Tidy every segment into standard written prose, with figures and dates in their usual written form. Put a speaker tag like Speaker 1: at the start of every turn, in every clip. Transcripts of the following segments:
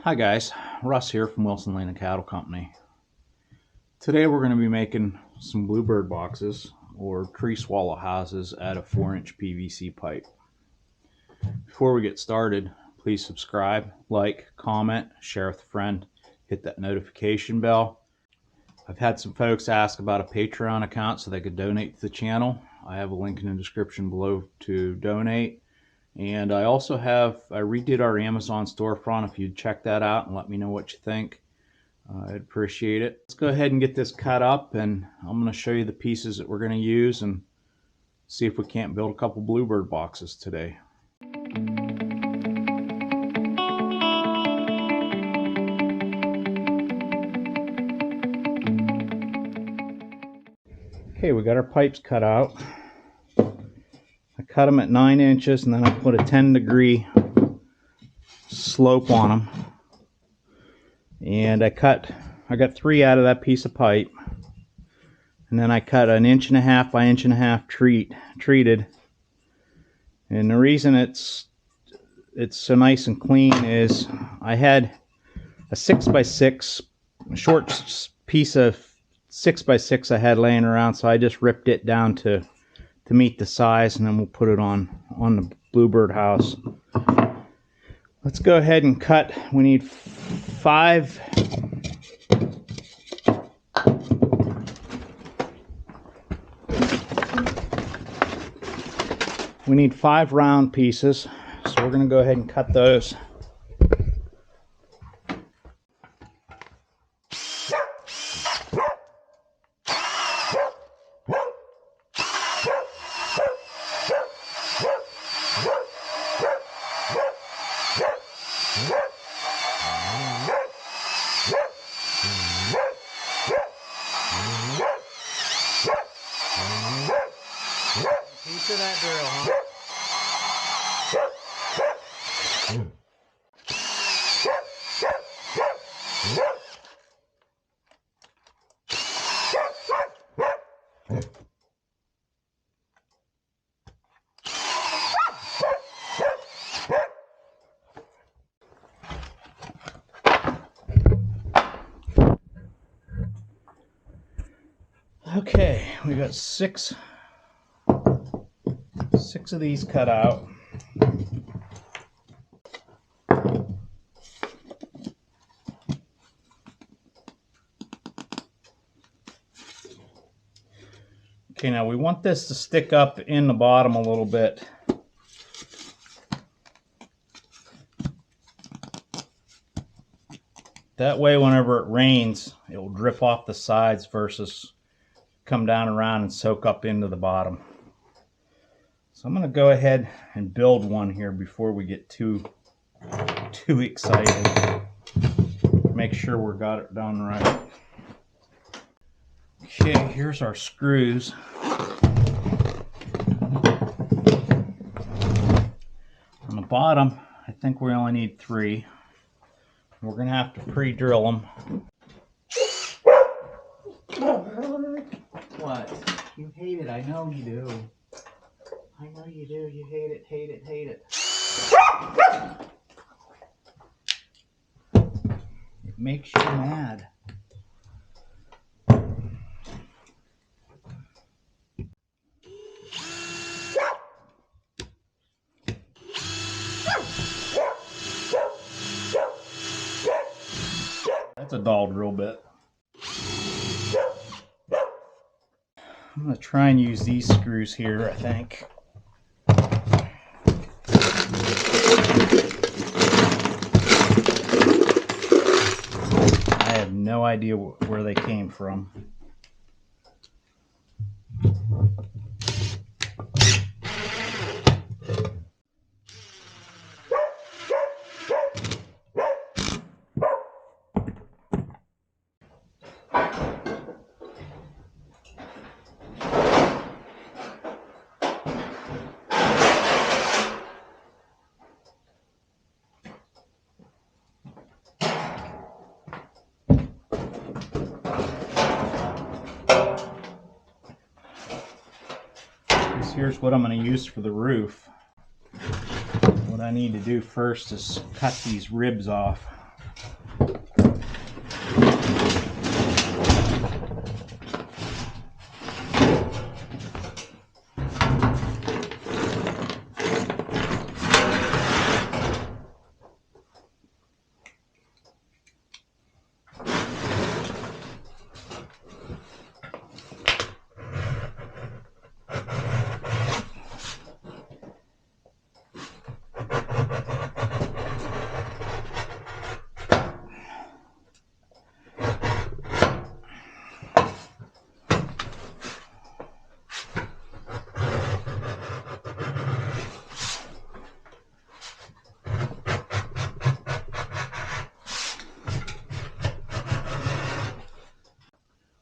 Speaker 1: Hi guys, Russ here from Wilson Lane Cattle Company. Today we're going to be making some bluebird boxes or tree swallow houses out of 4-inch PVC pipe. Before we get started, please subscribe, like, comment, share with a friend, hit that notification bell. I've had some folks ask about a Patreon account so they could donate to the channel. I have a link in the description below to donate. And I also I redid our Amazon storefront. If you'd check that out and let me know what you think, I'd appreciate it. Let's go ahead and get this cut up, and I'm going to show you the pieces that we're going to use and see if we can't build a couple bluebird boxes today. Okay, we got our pipes cut out. I cut them at 9 inches, and then I put a 10-degree slope on them. And I got 3 out of that piece of pipe. And then I cut 1.5 inch by 1.5 inch treated. And the reason it's so nice and clean is I had a 6x6, a short piece of 6x6 I had laying around, so I just ripped it down to meet the size, and then we'll put it on the bluebird house. Let's go ahead and cut. We need 5 round pieces, so we're going to go ahead and cut those. Piece of that drill, huh? Okay, we got six of these cut out. Okay, now we want this to stick up in the bottom a little bit. That way, whenever it rains, it will drip off the sides versus come down around and soak up into the bottom. So I'm going to go ahead and build one here before we get too excited. Make sure we got it done right. Okay, here's our screws. On the bottom, I think we only need 3. We're going to have to pre-drill them. What? You hate it. I know you do. I know you do. You hate it, hate it, hate it. It makes you mad. That's a dull drill bit. I'm going to try and use these screws here, I think. I have no idea where they came from. Here's what I'm going to use for the roof. What I need to do first is cut these ribs off.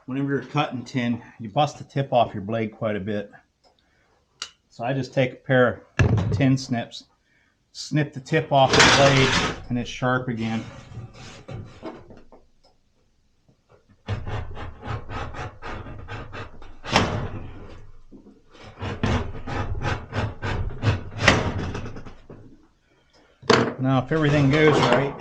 Speaker 1: Whenever you're cutting tin, you bust the tip off your blade quite a bit. So I just take a pair of tin snips, snip the tip off the blade, and it's sharp again. Now, if everything goes right,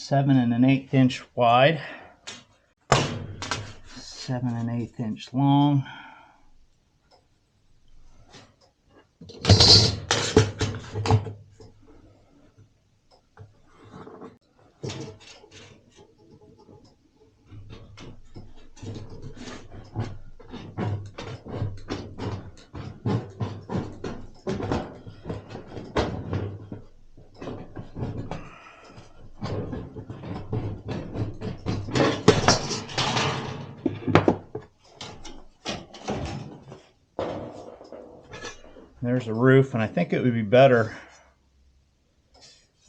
Speaker 1: Seven and an 1/8 inch wide, 7 1/8 inch long. There's a roof, and I think it would be better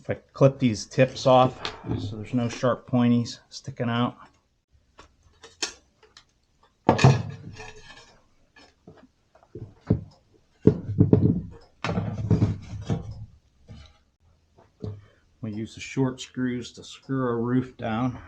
Speaker 1: if I clip these tips off so there's no sharp pointies sticking out. We use the short screws to screw our roof down.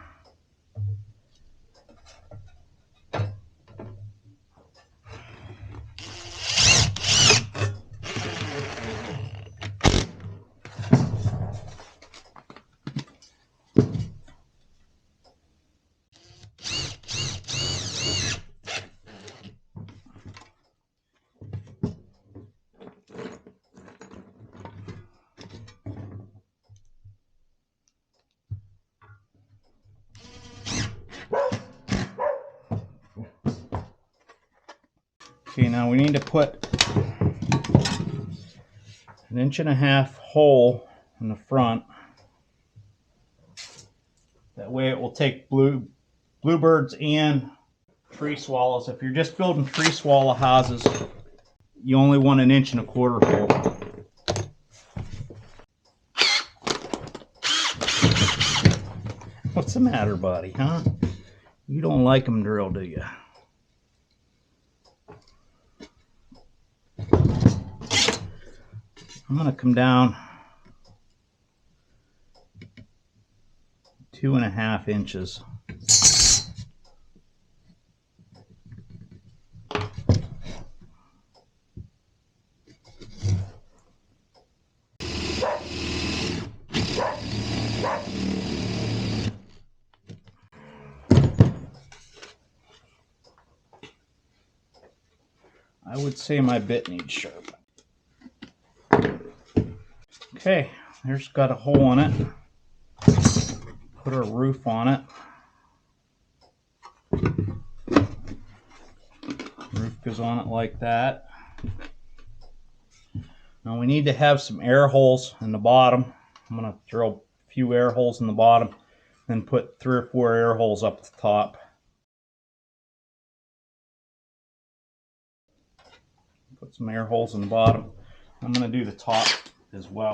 Speaker 1: Okay, now we need to put 1.5 inch hole in the front. That way it will take bluebirds and tree swallows. If you're just building tree swallow houses, you only want 1.25 inch hole. What's the matter, buddy, huh? You don't like them drilled, do you? I'm going to come down 2.5 inches. I would say my bit needs sharp. Okay, There's got a hole in it. Put a roof on it. Roof goes on it like that. Now we need to have some air holes in the bottom. I'm going to drill a few air holes in the bottom, then put 3 or 4 air holes up the top. Put some air holes in the bottom. I'm going to do the top as well.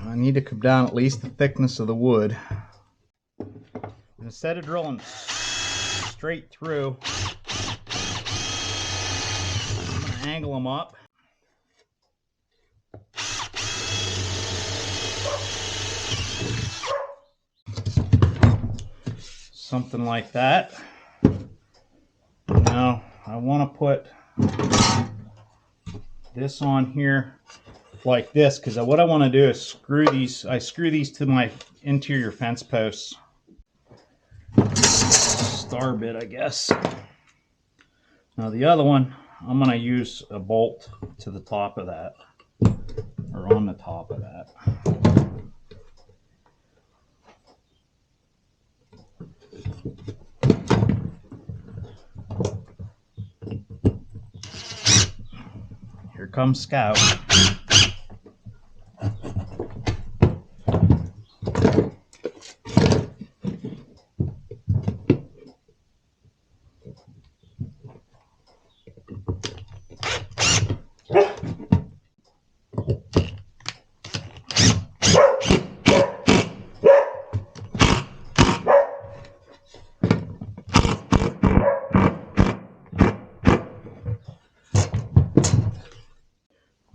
Speaker 1: I need to come down at least the thickness of the wood. Instead of drilling straight through, I'm going to angle them up. Something like that. Now I want to put this on here like this, because what I want to do is screw these. I screw these to my interior fence posts. Star bit, I guess. Now the other one, I'm going to use a bolt to the top of that, or on the top of that. Here comes Scout.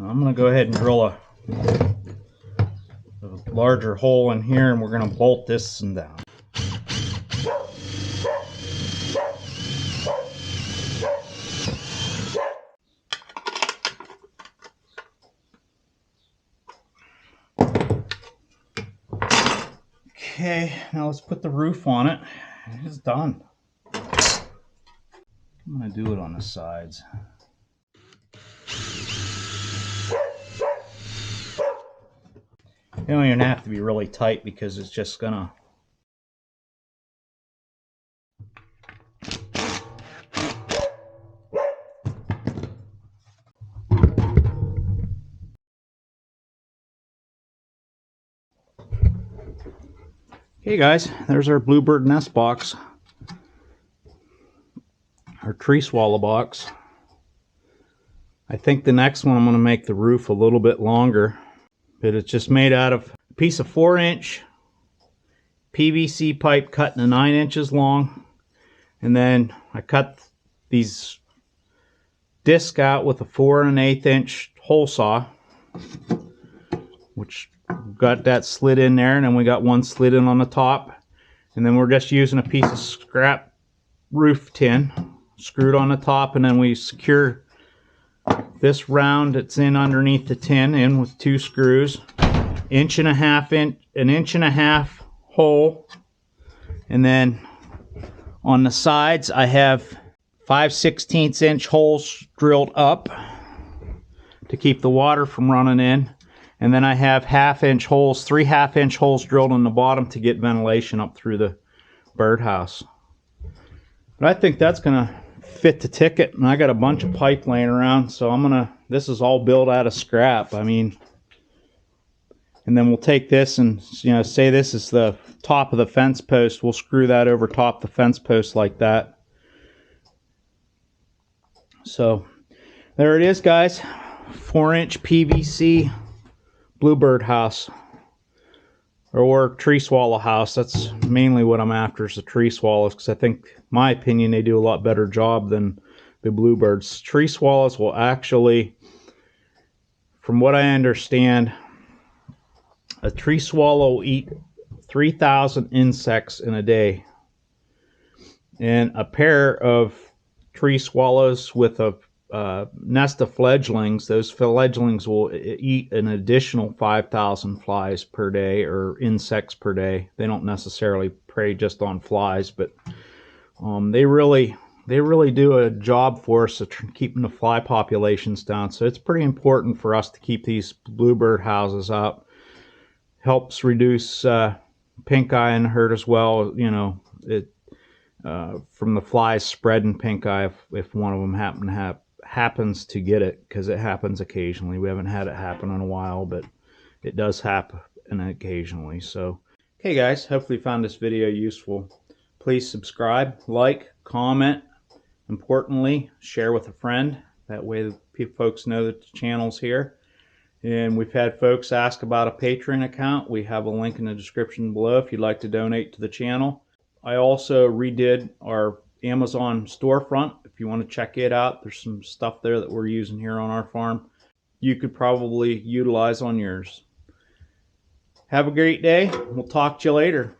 Speaker 1: I'm going to go ahead and drill a larger hole in here, and we're going to bolt this one down. Okay, now let's put the roof on it. It's done. I'm going to do it on the sides. You don't even have to be really tight, because it's just gonna Okay guys, there's our bluebird nest box, our tree swallow box. I think the next one I'm going to make the roof a little bit longer, but it's just made out of a piece of 4-inch PVC pipe cut to 9 inches long, and then I cut these discs out with a 4 1/8 inch hole saw, which got that slid in there, and then we got one slid in on the top, and then we're just using a piece of scrap roof tin screwed on the top, and then we secure this round that's in underneath the tin in with 2 screws, an inch and a half hole, and then on the sides I have 5/16 inch holes drilled up to keep the water from running in, and then I have 1/2 inch holes, 3 1/2 inch holes drilled in the bottom to get ventilation up through the birdhouse. But I think that's gonna fit the ticket, and I got a bunch of pipe laying around, so this is all built out of scrap. I mean, and then we'll take this and, say this is the top of the fence post, we'll screw that over top the fence post like that. So there it is guys, 4-inch PVC bluebird house, or tree swallow house. That's mainly what I'm after, is the tree swallows, because I think, in my opinion, they do a lot better job than the bluebirds. Tree swallows will actually, from what I understand, a tree swallow will eat 3,000 insects in a day, and a pair of tree swallows with a nest of fledglings, those fledglings will eat an additional 5,000 flies per day, or insects per day. They don't necessarily prey just on flies, but They really do a job for us of keeping the fly populations down. So it's pretty important for us to keep these bluebird houses up. Helps reduce pink eye and hurt as well. You know, from the flies spreading pink eye if one of them happens to get it, because it happens occasionally. We haven't had it happen in a while, but it does happen occasionally. So, okay guys, hopefully you found this video useful. Please subscribe, like, comment, importantly, share with a friend. That way folks know that the channel's here. And we've had folks ask about a Patreon account. We have a link in the description below if you'd like to donate to the channel. I also redid our Amazon storefront. If you want to check it out, there's some stuff there that we're using here on our farm you could probably utilize on yours. Have a great day. We'll talk to you later.